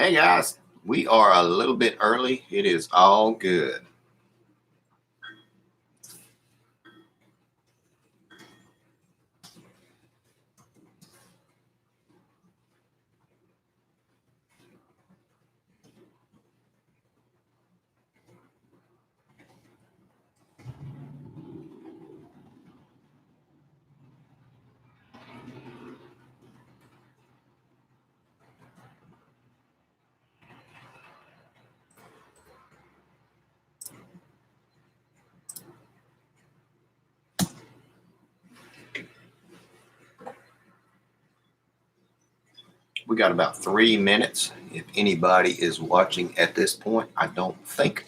Hey guys, we are a little bit early. It is all good. We got about 3 minutes. If anybody is watching at this point, I don't think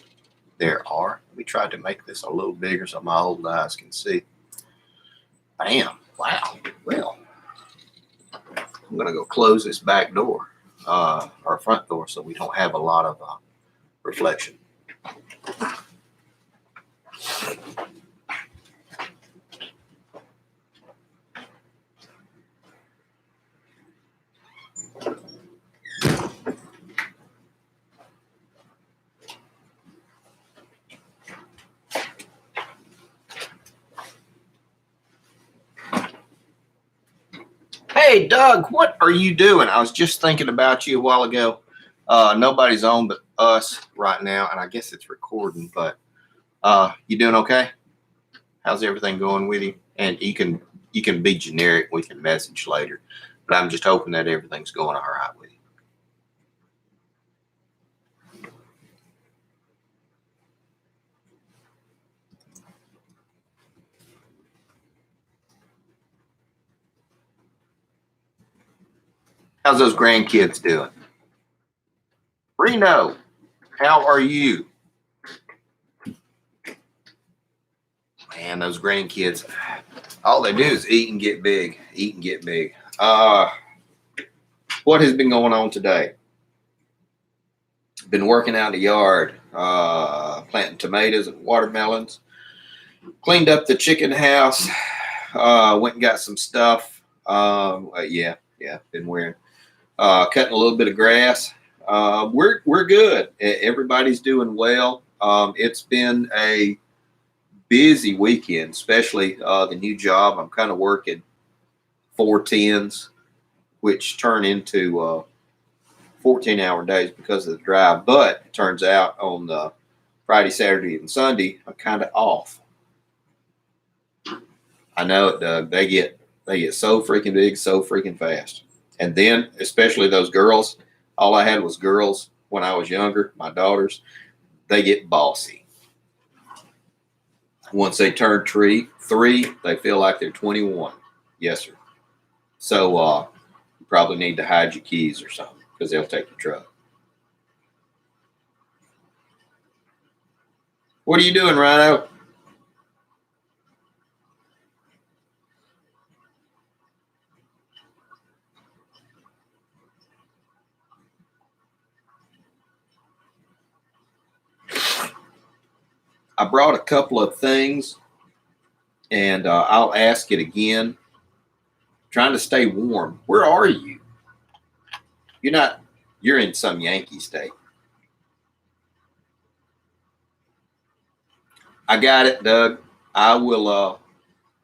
there are. We tried to make this a little bigger so my old eyes can see. Bam. Wow. Well, I'm going to go close this back door, our front door, so we don't have a lot of reflection. Hey, Doug, what are you doing? I was just thinking about you a while ago. Nobody's on but us right now, and I guess it's recording, but you doing okay? How's everything going with you? And you can be generic. We can message later, but I'm just hoping that everything's going all right with you. How's those grandkids doing? Reno, how are you? Man, those grandkids, all they do is eat and get big, eat and get big. What has been going on today? Been working out in the yard, planting tomatoes and watermelons. Cleaned up the chicken house. Went and got some stuff. Yeah, been wearing. Cutting a little bit of grass. We're good. Everybody's doing well. It's been a busy weekend, especially the new job. I'm kind of working 4 10s, which turn into 14-hour days because of the drive. But it turns out on the Friday, Saturday, and Sunday, I'm kind of off. I know it, Doug. They get so freaking big, so freaking fast. And then, especially those girls, all I had was girls when I was younger, my daughters, they get bossy. Once they turn three, they feel like they're 21. Yes, sir. So you probably need to hide your keys or something because they'll take your truck. What are you doing, Rhino? I brought a couple of things, and I'll ask it again. Trying to stay warm. Where are you? You're not. You're in some Yankee state. I got it, Doug. I will.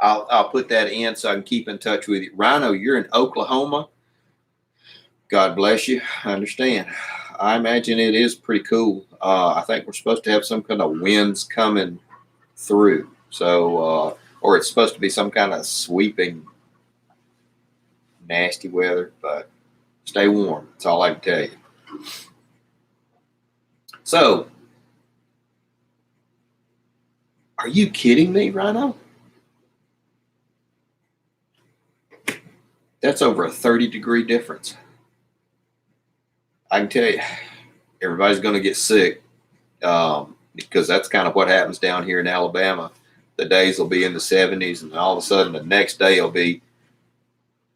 I'll put that in so I can keep in touch with you. Rhino, you're in Oklahoma. God bless you. I understand. I imagine it is pretty cool. I think we're supposed to have some kind of winds coming through. So, or it's supposed to be some kind of sweeping, nasty weather. But stay warm. That's all I can tell you. So, are you kidding me, Rhino? That's over a 30-degree difference. I can tell you, everybody's going to get sick because that's kind of what happens down here in Alabama. The days will be in the 70s, and all of a sudden the next day will be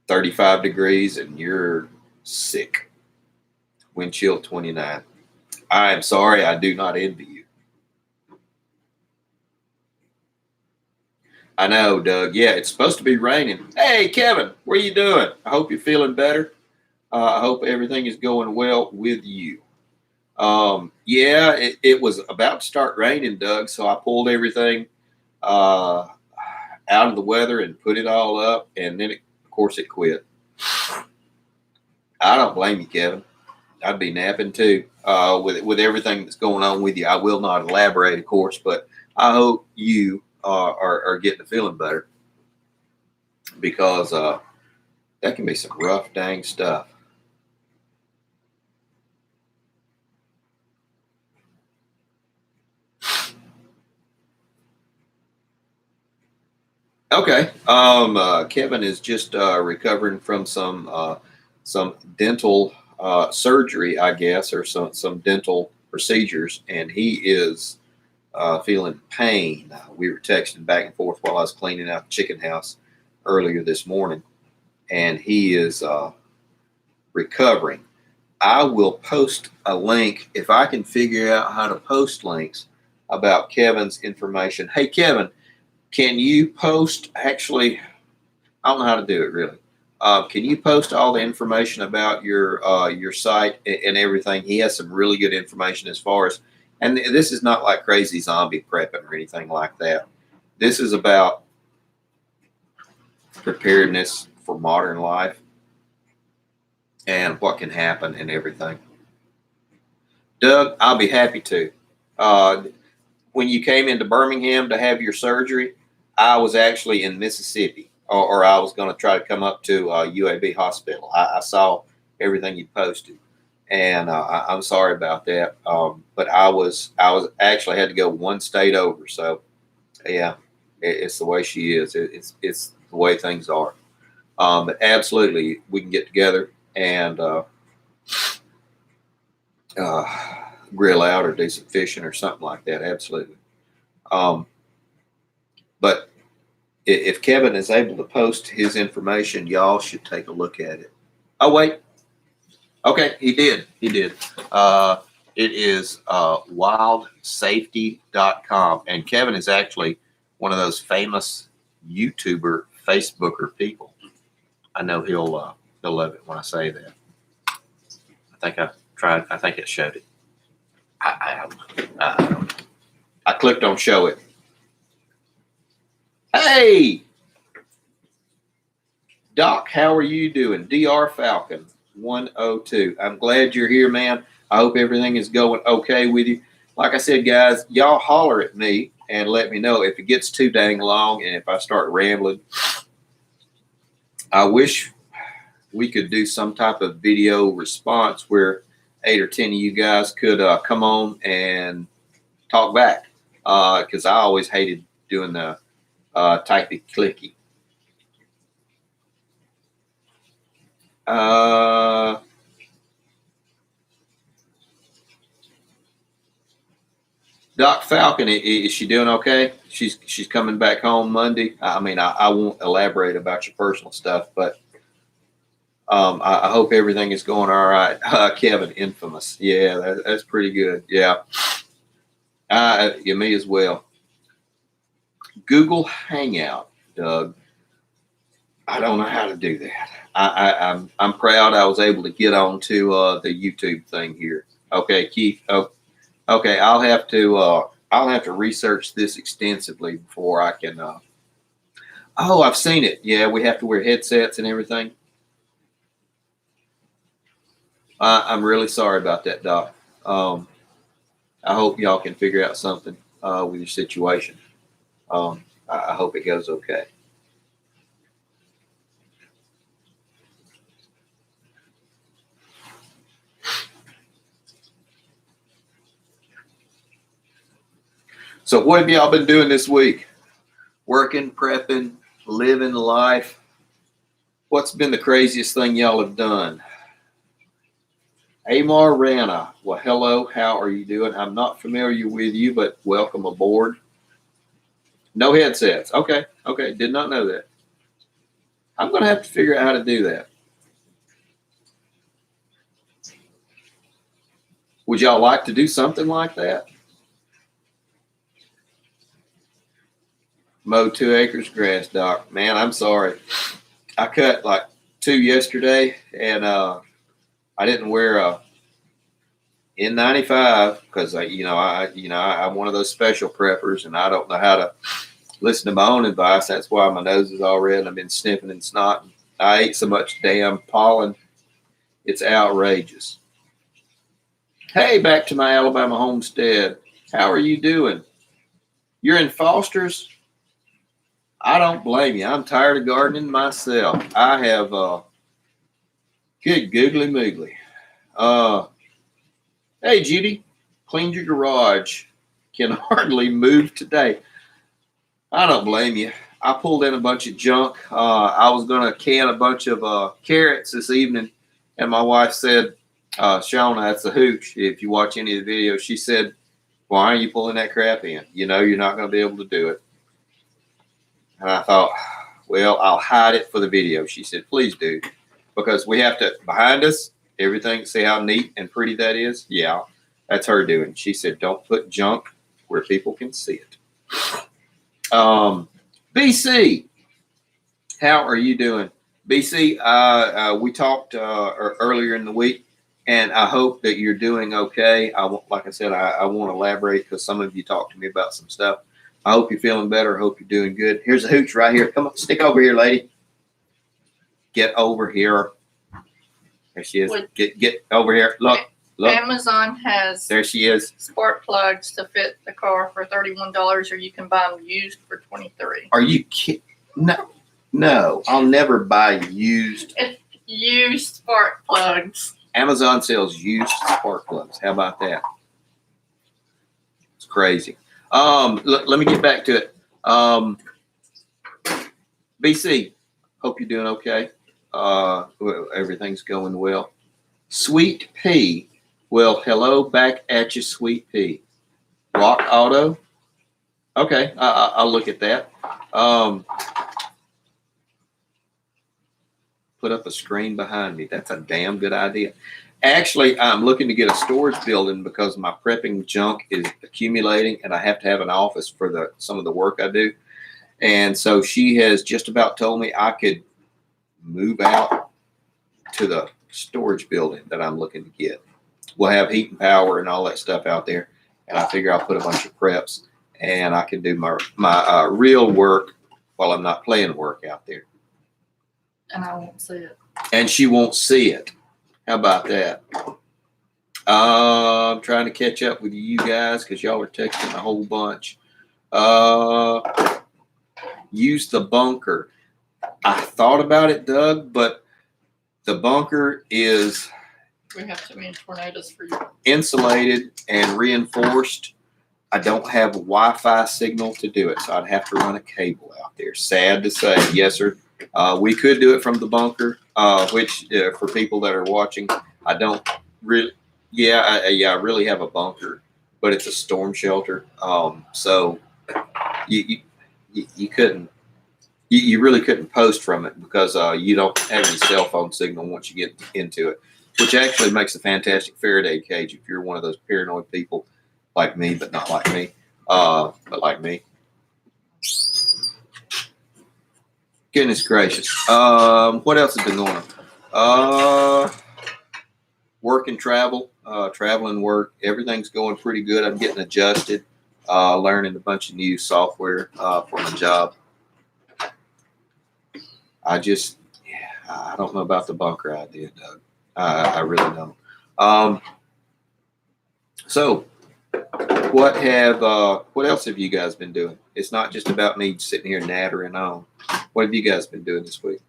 35 degrees, and you're sick. Wind chill 29. I am sorry, I do not envy you. I know, Doug. Yeah, it's supposed to be raining. Hey, Kevin, what are you doing? I hope you're feeling better. I hope everything is going well with you. Yeah, it was about to start raining, Doug. So I pulled everything uh, out of the weather and put it all up, and then of course it quit. I don't blame you, Kevin. I'd be napping too. With everything that's going on with you, I will not elaborate, of course, but I hope you are getting a feeling better because that can be some rough, dang stuff. Okay. Kevin is just recovering from some dental surgery, I guess, or some dental procedures, and he is feeling pain. We were texting back and forth while I was cleaning out the chicken house earlier this morning, and he is recovering. I will post a link if I can figure out how to post links about Kevin's information. Hey, Kevin, can you post actually? I don't know how to do it really. Can you post all the information about your site and everything? He has some really good information as far as, and this is not like crazy zombie prepping or anything like that. This is about preparedness for modern life and what can happen and everything. Doug, I'll be happy to. Uh, when you came into Birmingham to have your surgery, I was actually in Mississippi, or I was going to try to come up to UAB Hospital. I saw everything you posted, and I'm sorry about that. But I was actually had to go one state over. So yeah, it's the way she is. It's the way things are. But absolutely, we can get together and uh, grill out or do some fishing or something like that. Absolutely. Um, but if Kevin is able to post his information, y'all should take a look at it. Oh wait, okay, he did. He did. Uh, it is wildsafety.com, and Kevin is actually one of those famous YouTuber Facebooker people. I know he'll love it when I say that. I think I tried. I think it showed it. I don't know. I clicked on show it. Hey, Doc, how are you doing? Dr. Falcon 102. I'm glad you're here, man. I hope everything is going okay with you. Like I said, guys, y'all holler at me and let me know if it gets too dang long and if I start rambling. I wish we could do some type of video response where 8 or 10 of you guys could come on and talk back because I always hated doing the typey clicky. Uh, Doc Falcon, is she doing okay? She's coming back home Monday. I mean, I won't elaborate about your personal stuff, but I hope everything is going all right. Kevin, infamous. Yeah, that's pretty good. Yeah, yeah, me as well. Google Hangout, Doug. I don't know how to do that. I'm proud I was able to get onto the YouTube thing here. Okay, Keith. Oh, okay, I'll have to research this extensively before I can. Oh, I've seen it. Yeah, we have to wear headsets and everything. I'm really sorry about that, Doc. Um, I hope y'all can figure out something with your situation. I hope it goes okay. So, what have y'all been doing this week? Working, prepping, living life. What's been the craziest thing y'all have done? Amar Rana. Well, hello. How are you doing? I'm not familiar with you, but welcome aboard. No headsets. Okay. Okay. Did not know that. I'm going to have to figure out how to do that. Would y'all like to do something like that? Mow 2 acres grass, Doc. Man, I'm sorry. I cut like 2 yesterday, and I didn't wear a N95 because I'm one of those special preppers, and I don't know how to listen to my own advice. That's why my nose is all red and I've been sniffing and snotting. I ate so much damn pollen, it's outrageous. Hey, back to my Alabama homestead. How are you doing? You're in Foster's? I don't blame you. I'm tired of gardening myself. I have good googly moogly. Hey, Judy, cleaned your garage. Can hardly move today. I don't blame you. I pulled in a bunch of junk. I was going to can a bunch of carrots this evening, and my wife said, Shauna, that's a hooch. If you watch any of the videos, she said, why are you pulling that crap in? You know you're not going to be able to do it. And I thought, well, I'll hide it for the video. She said, please do. Because we have to, behind us, everything, see how neat and pretty that is? Yeah, that's her doing. She said, don't put junk where people can see it. BC, how are you doing? BC, we talked earlier in the week, and I hope that you're doing okay. Like I said, I won't elaborate because some of you talked to me about some stuff. I hope you're feeling better. I hope you're doing good. Here's a hooch right here. Come on, stick over here, lady. Get over here. There she is. Get over here. Look. Amazon has there she is. Spark plugs to fit the car for $31, or you can buy them used for $23. Are you kidding? No, I'll never buy used. It's used spark plugs. Amazon sells used spark plugs. How about that? It's crazy. Let me get back to it. BC, hope you're doing okay. Everything's going well. Sweet Pea. Well, hello back at you, Sweet Pea. Rock Auto. Okay, I'll look at that. Put up a screen behind me. That's a damn good idea. Actually, I'm looking to get a storage building because my prepping junk is accumulating, and I have to have an office for some of the work I do. And so she has just about told me I could move out to the storage building that I'm looking to get. We'll have heat and power and all that stuff out there, and I figure I'll put a bunch of preps, and I can do my real work while I'm not playing work out there. And I won't see it. And she won't see it. How about that? I'm trying to catch up with you guys because y'all are texting a whole bunch. Use the bunker. I thought about it, Doug, but the bunker is We have too many tornadoes for you. Insulated and reinforced. I don't have a Wi-Fi signal to do it, so I'd have to run a cable out there. Sad to say. Yes, sir. We could do it from the bunker, which for people that are watching, I don't really. Yeah, I really have a bunker, but it's a storm shelter. So you couldn't. You really couldn't post from it because you don't have any cell phone signal once you get into it, which actually makes a fantastic Faraday cage if you're one of those paranoid people like me, but not like me, but like me. Goodness gracious. What else has been going on? Work and travel, travel and work. Everything's going pretty good. I'm getting adjusted, learning a bunch of new software for my job. I don't know about the bunker idea, Doug. I really don't. So what else have you guys been doing? It's not just about me sitting here nattering on. What have you guys been doing this week?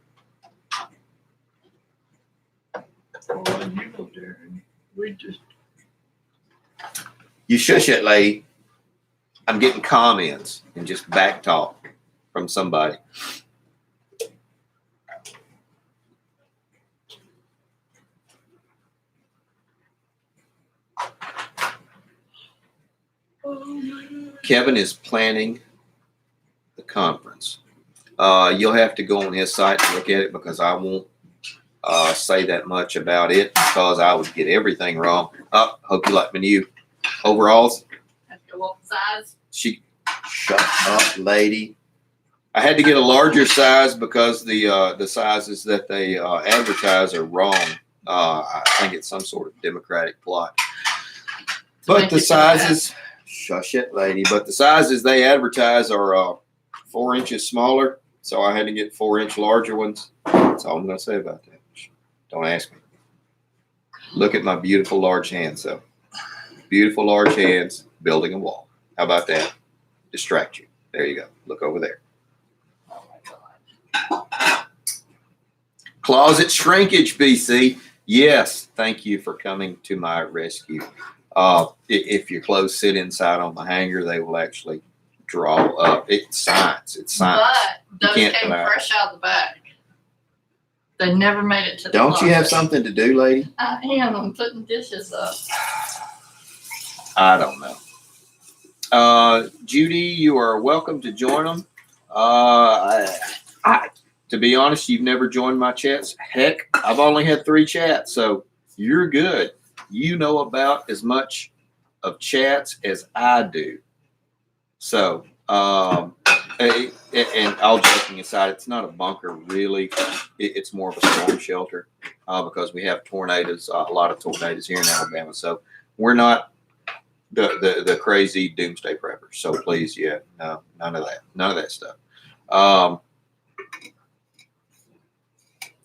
You shush it, lady. I'm getting comments and just back talk from somebody. Kevin is planning the conference. You'll have to go on his site and look at it because I won't say that much about it because I would get everything wrong. Hope you like my new overalls. What size? Shut up, lady. I had to get a larger size because the sizes that they advertise are wrong. I think it's some sort of Democratic plot. But Think the it's in the back. sizes, shush it, lady. But the sizes they advertise are 4 inches smaller. So I had to get 4-inch larger ones. That's all I'm going to say about that. Don't ask me. Look at my beautiful large hands, though. Beautiful large hands building a wall. How about that? Distract you. There you go. Look over there. Oh my God. Closet shrinkage, BC. Yes, thank you for coming to my rescue. If your clothes sit inside on the hanger, they will actually draw up. It's science. It's science. But those can't came deny it. fresh out of the bag. They never made it to the Don't you have closet. something to do, lady? I am. I'm putting dishes up. I don't know. Judy, you are welcome to join them. To be honest, you've never joined my chats. Heck, I've only had 3 chats, so you're good. You know about as much of chats as I do. So, and all joking aside, it's not a bunker really. It's more of a storm shelter because we have tornadoes, a lot of tornadoes here in Alabama. So we're not the crazy doomsday preppers. So please, yeah, no, none of that stuff.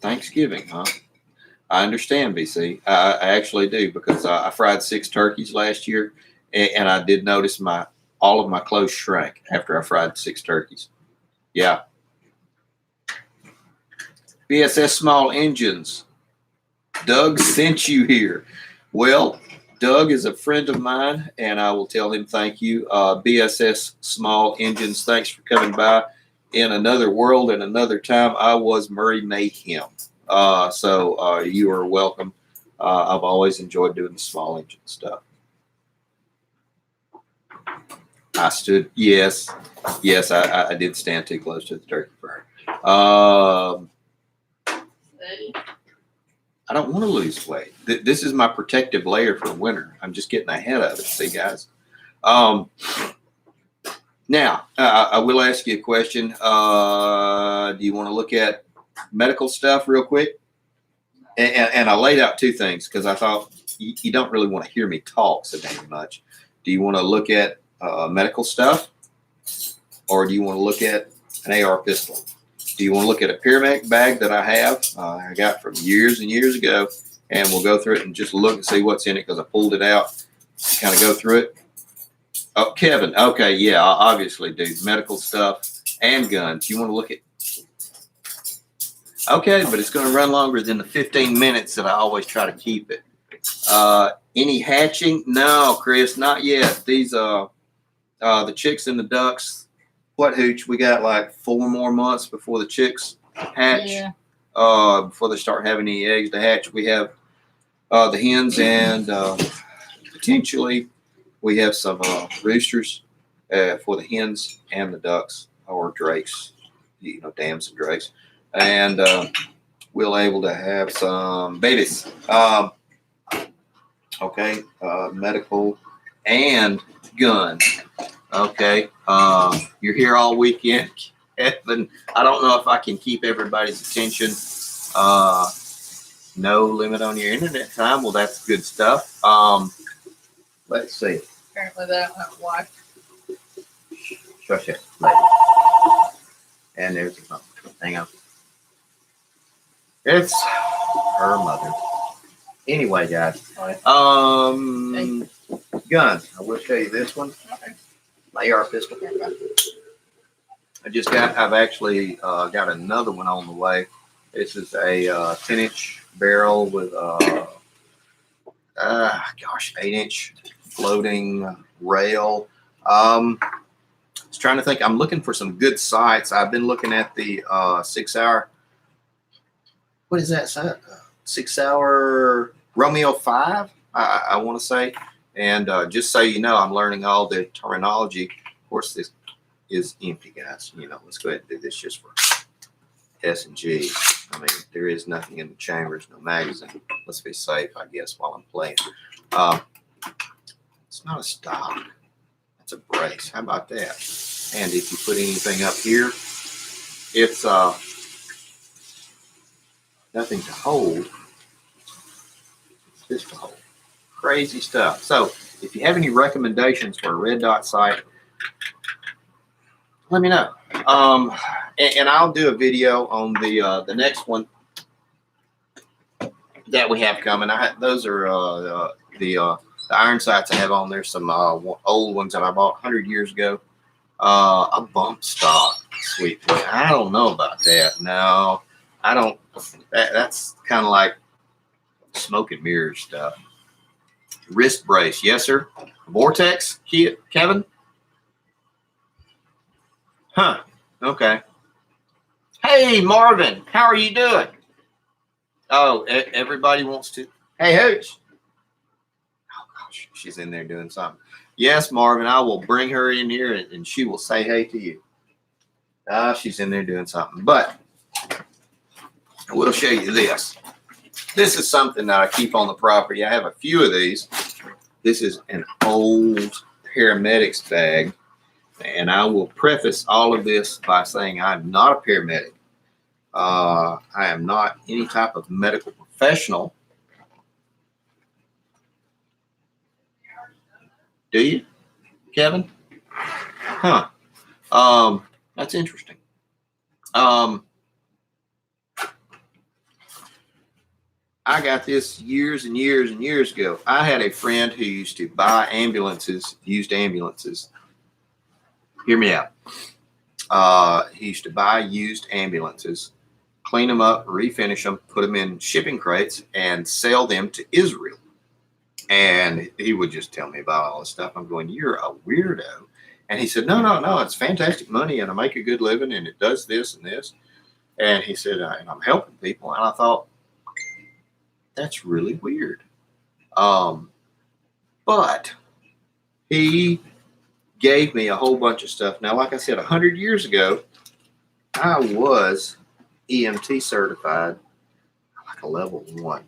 Thanksgiving, huh? I understand, BC. I actually do because I fried 6 turkeys last year, and I did notice all of my clothes shrank after I fried 6 turkeys. Yeah. BSS Small Engines. Doug sent you here. Well, Doug is a friend of mine, and I will tell him thank you. BSS Small Engines, thanks for coming by. In another world and another time, I was Murray Mayhem. So you are welcome. I've always enjoyed doing the small engine stuff. I stood, yes, I did stand too close to the turkey burn. See? I don't want to lose weight. This is my protective layer for winter. I'm just getting ahead of it. See, guys. Now, I will ask you a question. Do you want to look at medical stuff real quick? And I laid out 2 things because I thought you don't really want to hear me talk so damn much. Do you want to look at medical stuff, or do you want to look at an AR pistol? Do you want to look at a Pyramec bag that I have? I got from years and years ago, and we'll go through it and just look and see what's in it because I pulled it out, kind of go through it. Oh, Kevin. Okay, yeah, obviously, dude. Medical stuff and guns. You want to look at? Okay, but it's going to run longer than the 15 minutes that I always try to keep it. Any hatching? No, Chris, not yet. These the chicks and the ducks. What hooch? We got like 4 more months before the chicks hatch. Yeah. Before they start having any eggs to hatch, we have the hens and potentially we have some roosters for the hens and the ducks or drakes, dams and drakes, and we'll able to have some babies. Okay, medical and gun. Okay, you're here all weekend, Kevin. I don't know if I can keep everybody's attention. No limit on your internet time. Well, that's good stuff. Let's see. Apparently they don't have a wife. Shush it. And there's the phone. Hang on. It's her mother. Anyway, guys. Gun. I will show you this one. Okay. My AR pistol. I've actually got another one on the way. This is a 10-inch barrel with 8-inch floating rail. I was trying to think. I'm looking for some good sights. I've been looking at the 6 hour. What is that? 6 hour Romeo 5, I want to say. And just so you know, I'm learning all the terminology. Of course, this is empty, guys. Let's go ahead and do this just for S&G. I mean, there is nothing in the chambers, no magazine. Let's be safe, I guess, while I'm playing. It's not a stock. It's a brace. How about that? And if you put anything up here, it's nothing to hold. this hole. Crazy stuff. So if you have any recommendations for a red dot site, let me know. And I'll do a video on the next one that we have coming. Those are the iron sights I have on there. Some old ones that I bought 100 years ago. A bump stock, sweet boy. I don't know about that. No, I don't. That's kind of like smoke and mirrors stuff. Wrist brace, yes sir. Vortex, Kevin. Huh. Okay. Hey Marvin, how are you doing? Oh, everybody wants to. Hey Hooch. Oh gosh, she's in there doing something. Yes, Marvin, I will bring her in here and she will say hey to you. She's in there doing something. But I will show you this. This is something that I keep on the property. I have a few of these. This is an old paramedics bag. And I will preface all of this by saying I'm not a paramedic. I am not any type of medical professional. Do you, Kevin? Huh. That's interesting. I got this years and years and years ago. I had a friend who used to buy ambulances, used ambulances. Hear me out. He used to buy used ambulances, clean them up, refinish them, put them in shipping crates, and sell them to Israel. And he would just tell me about all this stuff. I'm going, you're a weirdo. And he said, no, it's fantastic money, and I make a good living, and it does this and this. And he said, and I'm helping people. And I thought, that's really weird. But he gave me a whole bunch of stuff. Now, like I said, 100 years ago, I was EMT certified, like a level 1.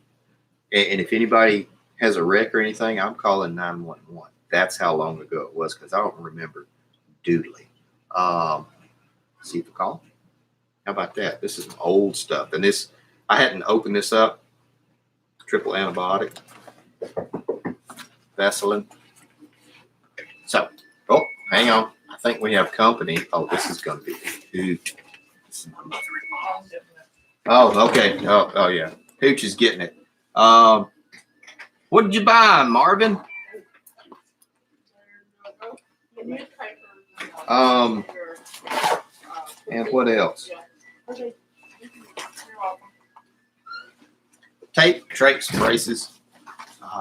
And if anybody has a wreck or anything, I'm calling 911. That's how long ago it was, because I don't remember doodly. See if I call. How about that? This is old stuff. And this, I hadn't opened this up. Triple antibiotic. Vaseline. So, oh, hang on. I think we have company. Oh, this is going to be Hooch. This is my mother-in-law. Oh, okay. Oh, yeah. Hooch is getting it. What did you buy, Marvin? And what else? Tape, trace, braces.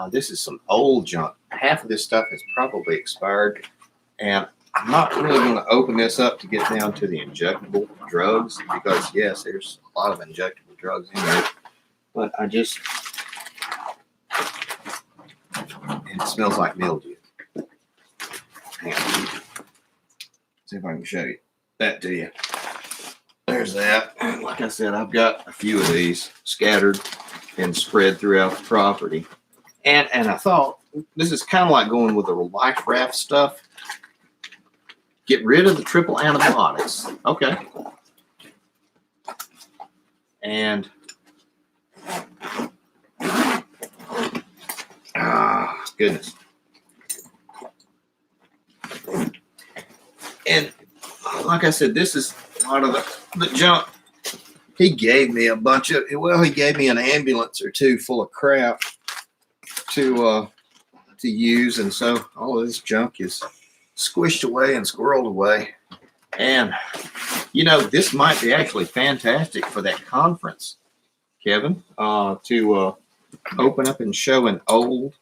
This is some old junk. Half of this stuff is probably expired. And I'm not really going to open this up to get down to the injectable drugs, because yes, there's a lot of injectable drugs in there. But I just, it smells like mildew. Hang on. See if I can show you that to you. There's that. And like I said, I've got a few of these scattered and spread throughout the property. And I thought, this is kind of like going with the life raft stuff. Get rid of the triple antibiotics. Okay. And goodness. And like I said, this is a lot of the junk. He gave me a bunch of, well, he gave me an ambulance or two full of crap to use. And so all of this junk is squished away and squirreled away. And, you know, this might be actually fantastic for that conference, Kevin, to open up and show an old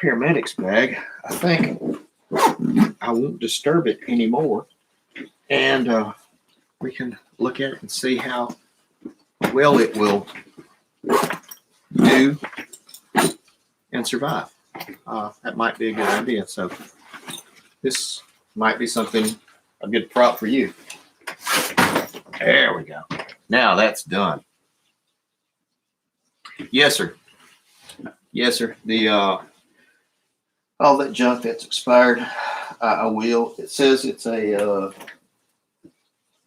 paramedics bag. I think I won't disturb it anymore. And we can look at it and see how well it will do and survive. That might be a good idea. So this might be something, a good prop for you. There we go. Now that's done. Yes, sir. Yes, sir. The all that junk that's expired, I will. It says it's a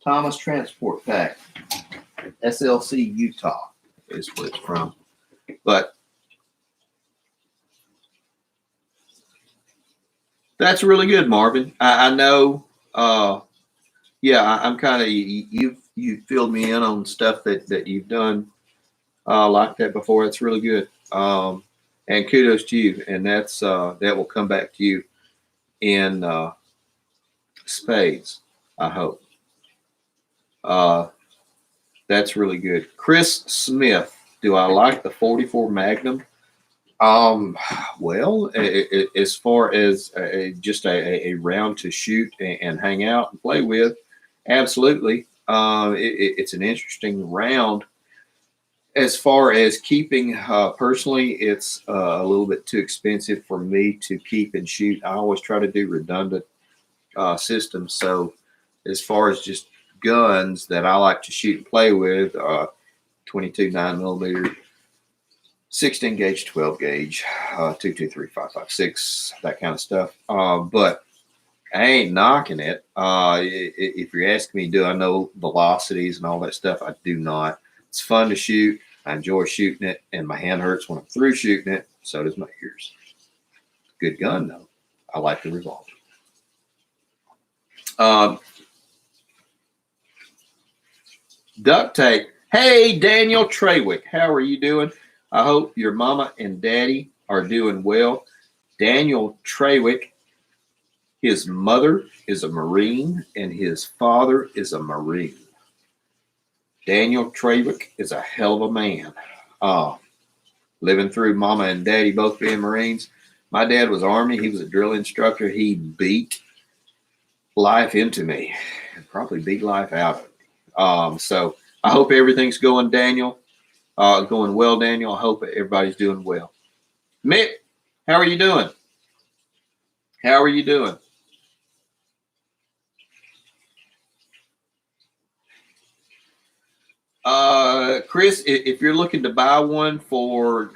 Thomas Transport Pack, SLC Utah is what it's from. But That's really good, Marvin. I know. Yeah, I'm kind of you filled me in on stuff that you've done like that before. That's really good. And kudos to you. And that will come back to you in spades. I hope. Uh, that's really good. Chris Smith. Do I like the 44 Magnum? Well, as far as just a round to shoot and hang out and play with, absolutely. It's an interesting round. As far as keeping, personally, it's a little bit too expensive for me to keep and shoot. I always try to do redundant systems. So, as far as just guns that I like to shoot and play with, 22 9mm, 16 gauge, 12 gauge, 223, 556, that kind of stuff. But I ain't knocking it. If you're asking me, do I know velocities and all that stuff? I do not. It's fun to shoot. I enjoy shooting it, and my hand hurts when I'm through shooting it. So does my ears. Good gun, though. I like the revolver. Duct tape. Hey, Daniel Trawick. How are you doing? I hope your mama and daddy are doing well. Daniel Trawick, his mother is a Marine and his father is a Marine. Daniel Trawick is a hell of a man. Living through mama and daddy both being Marines. My dad was Army. He was a drill instructor. He beat life into me and probably beat life out of me. So I hope everything's going, Daniel. Going well, Daniel. I hope everybody's doing well. Mick, how are you doing? How are you doing? Chris, if you're looking to buy one for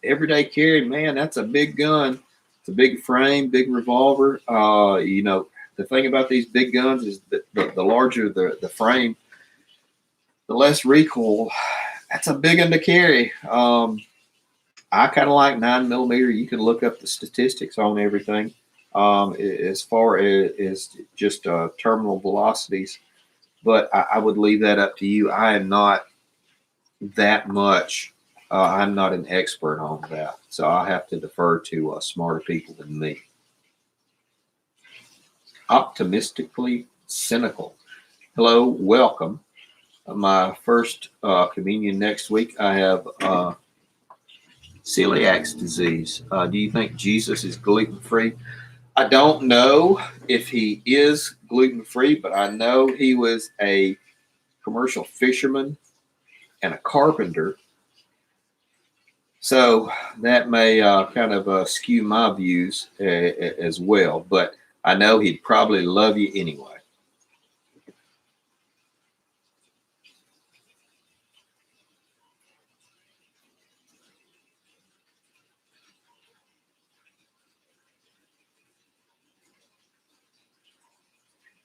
everyday carry, man, that's a big gun. It's a big frame, big revolver. The thing about these big guns is that the larger the frame, the less recoil. That's a big one to carry. I kind of like 9mm. You can look up the statistics on everything as far as just terminal velocities. But I would leave that up to you. I am not that much. I'm not an expert on that. So I have to defer to smarter people than me. Optimistically cynical. Hello, welcome. My first communion next week. I have celiac disease. Do you think Jesus is gluten-free? I don't know if he is gluten-free, but I know he was a commercial fisherman and a carpenter. So that may kind of skew my views as well. But I know he'd probably love you anyway.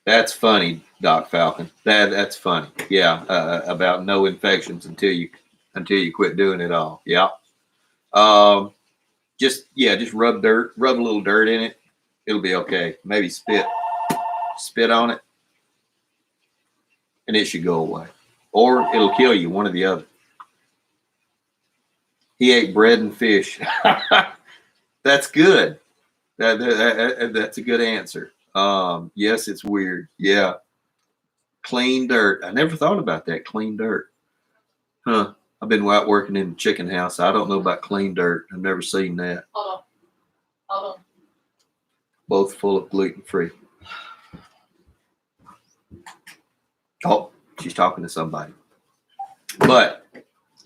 That's funny, Doc Falcon. That's funny. Yeah, about no infections until you quit doing it all. Yeah. Just rub a little dirt in it. It'll be okay. Maybe spit on it, and it should go away, or it'll kill you. One or the other. He ate bread and fish. That's good. That's a good answer. Yes, it's weird. Yeah. Clean dirt. I never thought about that. Clean dirt. Huh. I've been out working in the chicken house. I don't know about clean dirt. I've never seen that. Hold on. Both full of gluten-free. Oh, she's talking to somebody. But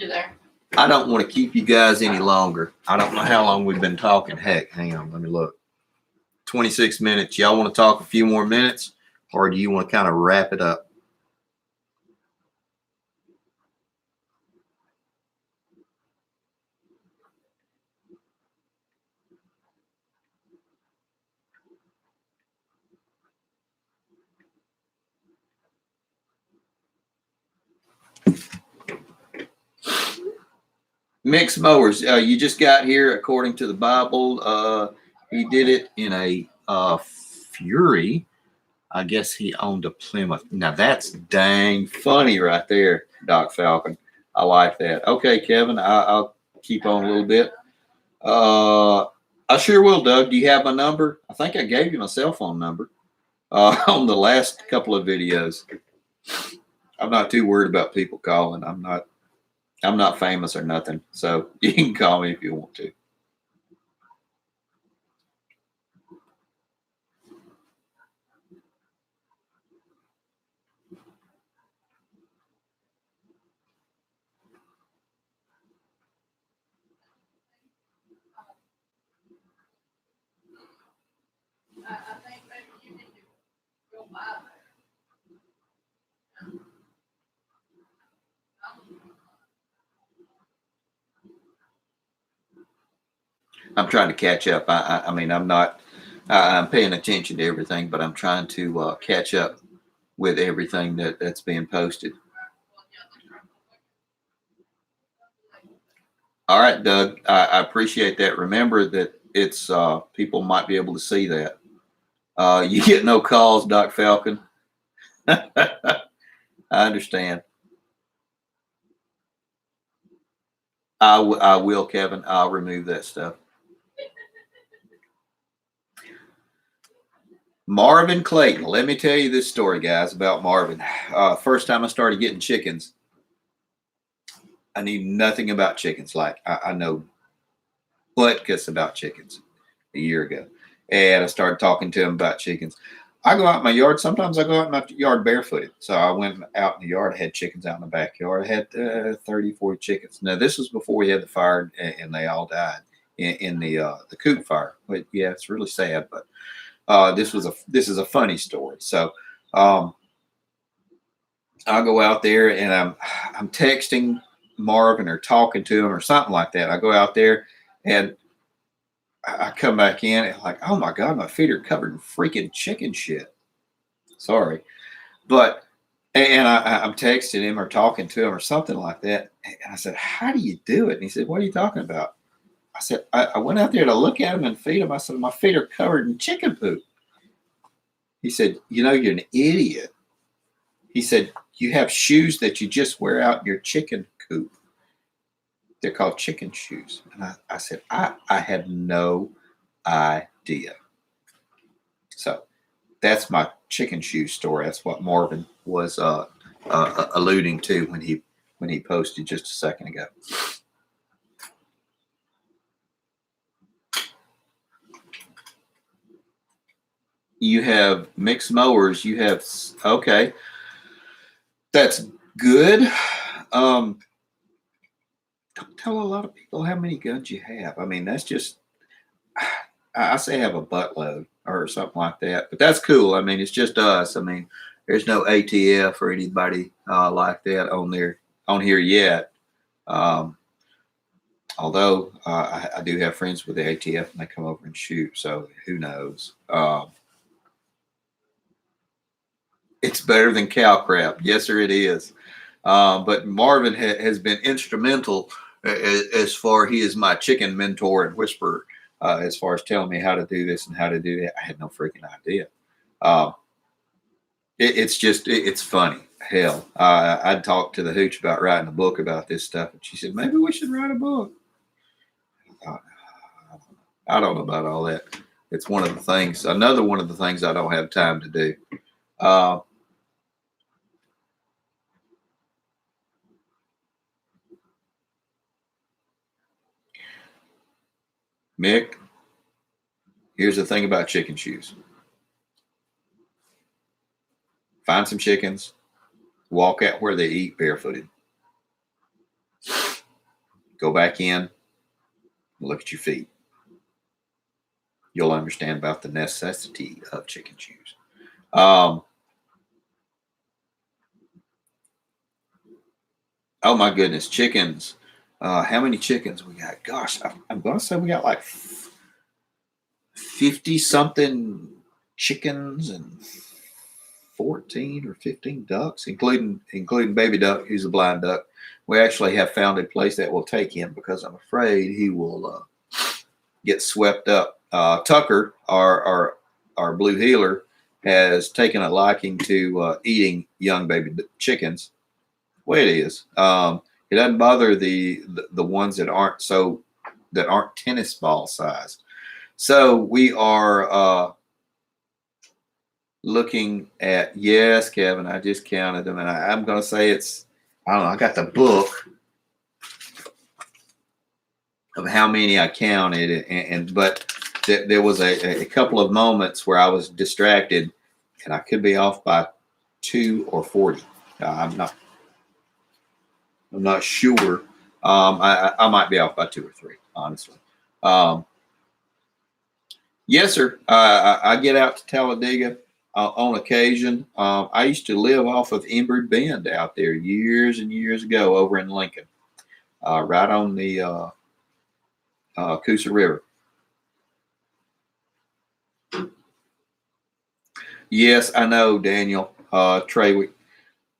You there? I don't want to keep you guys any longer. I don't know how long we've been talking. Heck, hang on. Let me look. 26 minutes. Y'all want to talk a few more minutes, or do you want to kind of wrap it up? Mixed mowers. You just got here, according to the Bible. He did it in a Fury. I guess he owned a Plymouth. Now that's dang funny right there, Doc Falcon. I like that. Okay, Kevin, I'll keep on a little bit. I sure will, Doug. Do you have my number? I think I gave you my cell phone number on the last couple of videos. I'm not too worried about people calling. I'm not famous or nothing, so you can call me if you want to. I think maybe you need to go by there. I'm trying to catch up. I mean, I'm not. I'm paying attention to everything, but I'm trying to catch up with everything that's being posted. All right, Doug. I appreciate that. Remember that it's people might be able to see that. You get no calls, Doc Falcon. I understand. I will, Kevin. I'll remove that stuff. Marvin Clayton. Let me tell you this story, guys, about Marvin. First time I started getting chickens, I knew nothing about chickens. Like I know butkus about chickens a year ago. And I started talking to him about chickens. I go out in my yard. Sometimes I go out in my yard barefooted. So I went out in the yard. I had chickens out in the backyard. I had 30, 40 chickens. Now, this was before we had the fire and they all died in the coop fire. But yeah, it's really sad. But this is a funny story. So I'll go out there and I'm texting Marvin or talking to him or something like that. I go out there and I come back in and like, oh my God, my feet are covered in freaking chicken shit. Sorry. But, and I'm texting him or talking to him or something like that. And I said, how do you do it? And he said, what are you talking about? I said, I went out there to look at him and feed him. I said, my feet are covered in chicken poop. He said, you know, you're an idiot. He said, you have shoes that you just wear out in your chicken coop. They're called chicken shoes. And I said, I had no idea. So that's my chicken shoe story. That's what Marvin was alluding to when he posted just a second ago. You have mixed mowers. You have, okay. That's good. Don't tell a lot of people how many guns you have. I mean, that's just, I say have a buttload or something like that, but that's cool. I mean, it's just us. I mean, there's no ATF or anybody like that on here yet. Although I do have friends with the ATF and they come over and shoot. So who knows? It's better than cow crap. Yes, sir, it is. But Marvin has been instrumental as far, he is my chicken mentor and whisperer as far as telling me how to do this and how to do that. I had no freaking idea. It's funny. Hell, I'd talked to the hooch about writing a book about this stuff. And she said, maybe we should write a book. I don't know about all that. It's one of the things, another one of the things I don't have time to do. Mick, here's the thing about chicken shoes. Find some chickens, walk out where they eat barefooted. Go back in, look at your feet. You'll understand about the necessity of chicken shoes. Oh my goodness, chickens. How many chickens we got? Gosh, I'm going to say we got like 50 something chickens and 14 or 15 ducks, including baby duck, who's a blind duck. We actually have found a place that will take him because I'm afraid he will get swept up. Tucker, our our blue heeler has taken a liking to eating young baby chickens. Way it is. It doesn't bother the ones that aren't tennis ball sized. So we are looking at, yes, Kevin, I just counted them, and I'm going to say I don't know, I got the book of how many I counted, but there was a couple of moments where I was distracted, and I could be off by 2 or 40. I'm not sure. I might be off by 2 or 3, honestly. Yes, sir. I get out to Talladega on occasion. I used to live off of Embry Bend out there years and years ago over in Lincoln, right on the Coosa River. Yes, I know, Daniel. Trey,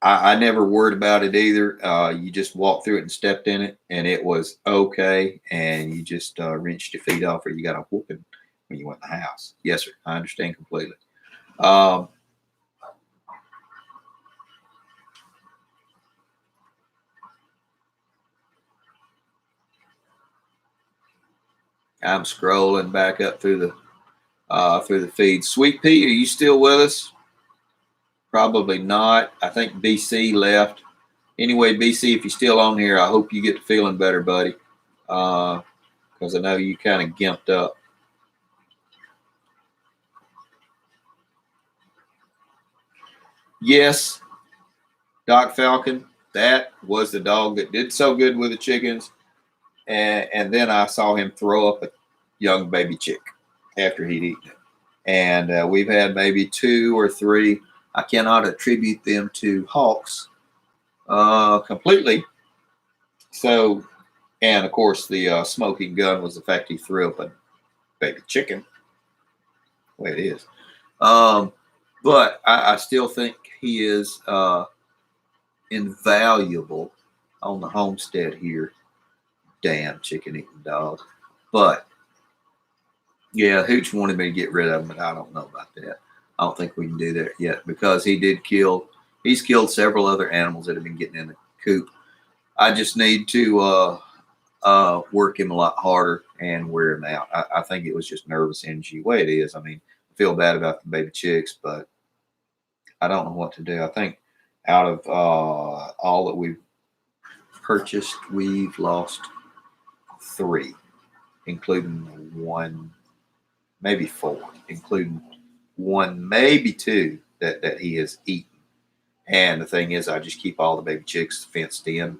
I never worried about it either. You just walked through it and stepped in it, and it was okay. And you just rinsed your feet off, or you got a whooping when you went in the house. Yes, sir. I understand completely. I'm scrolling back up through the feed. Sweet Pea, are you still with us? Probably not. I think BC left. Anyway, BC, if you're still on here, I hope you get feeling better, buddy. Because I know you kind of gimped up. Yes, Doc Falcon, that was the dog that did so good with the chickens. And then I saw him throw up a young baby chick after he'd eaten it. And we've had maybe 2 or 3. I cannot attribute them to hawks completely. So, and of course, the smoking gun was the fact he threw up a baby chicken. The way it is. But I still think he is invaluable on the homestead here. Damn chicken eating dog. But yeah, Hooch wanted me to get rid of him, but I don't know about that. I don't think we can do that yet because he's killed several other animals that have been getting in the coop. I just need to work him a lot harder and wear him out. I think it was just nervous energy. The way it is. I mean, I feel bad about the baby chicks, but I don't know what to do. I think out of all that we've purchased, we've lost 3, including 1, maybe 4, including 1, maybe 2 that he has eaten. And the thing is, I just keep all the baby chicks fenced in,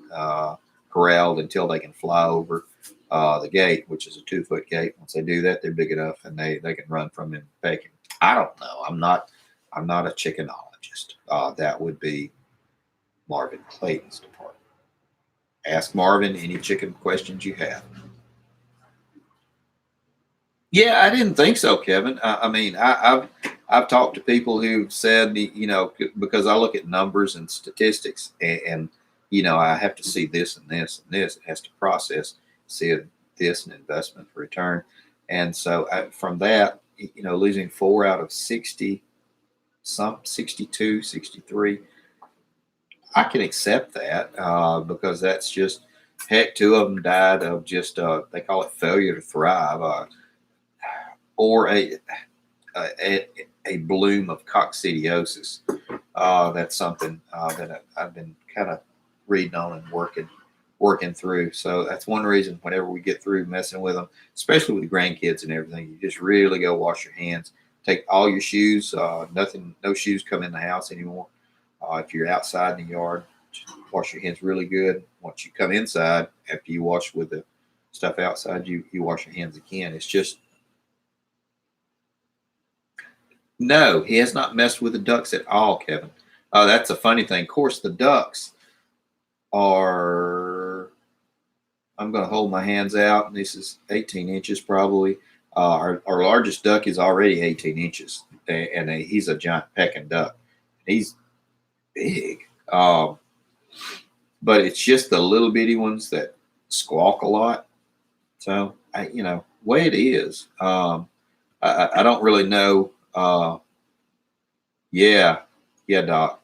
corralled until they can fly over the gate, which is a 2-foot gate. Once they do that, they're big enough and they can run from him pecking. I don't know. I'm not a chickenologist. That would be Marvin Clayton's department. Ask Marvin any chicken questions you have. Yeah, I didn't think so, Kevin. I mean, I've talked to people who've said, because I look at numbers and statistics, and I have to see this and this and this. It has to process, see this and investment return, and so from that, losing 4 out of 60, 62, 63. I can accept that because that's just, heck, 2 of them died of just, they call it failure to thrive, or a bloom of coccidiosis. That's something that I've been kind of reading on and working through. So that's one reason whenever we get through messing with them, especially with grandkids and everything, you just really go wash your hands. Take all your shoes. No shoes come in the house anymore. If you're outside in the yard, just wash your hands really good. Once you come inside, after you wash with the stuff outside, you wash your hands again. It's just, no, he has not messed with the ducks at all, Kevin. That's a funny thing. Of course, the ducks are, I'm going to hold my hands out, and this is 18 inches probably. Our largest duck is already 18 inches, and he's a giant pecking duck. He's big, but it's just the little bitty ones that squawk a lot. So way it is. I don't really know Yeah, yeah, Doc.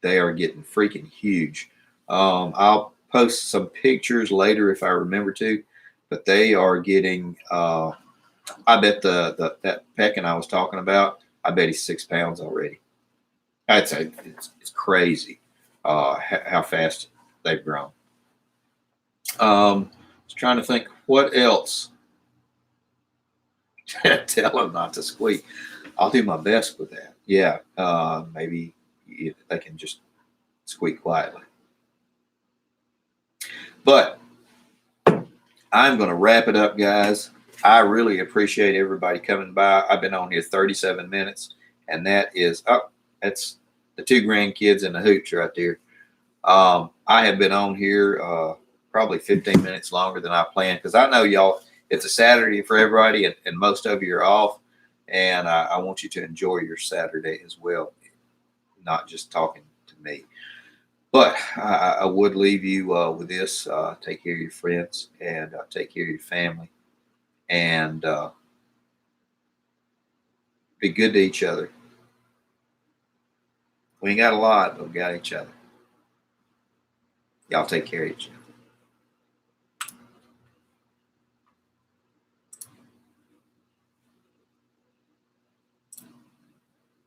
They are getting freaking huge. I'll post some pictures later if I remember to, but they are getting. I bet the that pecking I was talking about. I bet he's 6 pounds already. I'd say it's crazy how fast they've grown. I was trying to think what else. Tell them not to squeak. I'll do my best with that. Yeah, maybe they can just squeak quietly. But I'm going to wrap it up, guys. I really appreciate everybody coming by. I've been on here 37 minutes, and that's the two grandkids and the hooch right there. I have been on here probably 15 minutes longer than I planned because I know y'all. It's a Saturday for everybody, and most of you are off, and I want you to enjoy your Saturday as well, not just talking to me. But I would leave you with this: take care of your friends and take care of your family, and be good to each other. We ain't got a lot, but we got each other. Y'all take care of each other.